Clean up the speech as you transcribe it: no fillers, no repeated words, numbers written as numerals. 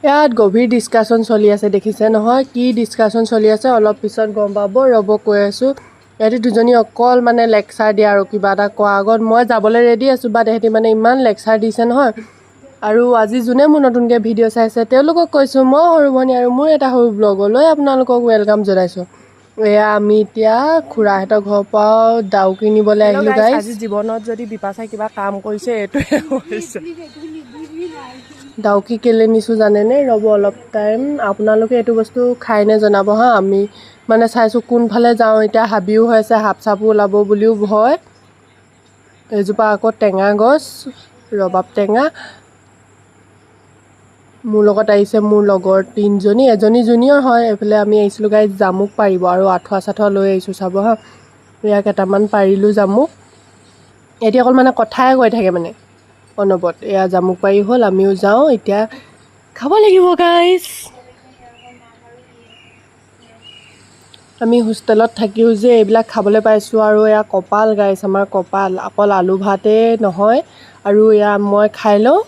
ইয়াত গভীৰ ডিছকাশ্যন চলি আছে, দেখিছে নহয়? কি ডিছকাশ্যন চলি আছে অলপ পিছত গম পাব, ৰ'ব কৈ আছোঁ। ইহঁতি দুজনী অকল মানে লেকচাৰ দিয়ে আৰু কিবা এটা কোৱাৰ আগত। মই যাবলৈ ৰেডি আছোঁ, বাট ইহঁতি মানে ইমান লেকচাৰ দিছে নহয়। আৰু আজি যোনে মোৰ নতুনকৈ ভিডিঅ' চাইছে তেওঁলোকক কৈছোঁ, মই সৰু ভনী আৰু মোৰ এটা সৰু ব্লগলৈ আপোনালোকক ৱেলকাম জনাইছোঁ। এয়া আমি এতিয়া খুৰাহঁতৰ ঘৰৰ পৰা দাও কিনিবলৈ আহিলোঁ গাইছ। আজি জীৱনত যদি বিপাশাই কিবা কাম কৰিছে এইটোৱে হৈছে। ডাউকি কেলৈ নিছোঁ জানেনে? ৰ'ব অলপ টাইম, আপোনালোকে এইটো বস্তু খাইনে জনাব হা। আমি মানে চাইছোঁ কোনফালে যাওঁ, এতিয়া হাবিও হৈ আছে, সাপ চাপো ওলাব বুলিও ভয়। এজোপা আকৌ টেঙা গছ, ৰবাব টেঙা। মোৰ লগত আহিছে মোৰ লগৰ 3জনী, এজনী জুনিয়ৰ হয়। এইফালে আমি আহিছিলোঁ গাইজ জামুক পাৰিব আৰু আঁঠুৱা চাঠুৱা লৈ আহিছোঁ চাব হা। এয়া কেইটামান পাৰিলোঁ জামুক। এতিয়া অকল মানে কথাই কৈ থাকে মানে অনবৰত। এয়া জামুক পাৰি হ'ল, আমিও যাওঁ এতিয়া খাব লাগিব গাইজ। আমি হোষ্টেলত থাকিও যে এইবিলাক খাবলৈ পাইছোঁ আৰু এয়া কপাল গাইজ, আমাৰ কপাল। অকল আলু ভাতেই নহয় আৰু এয়া মই খাই লওঁ।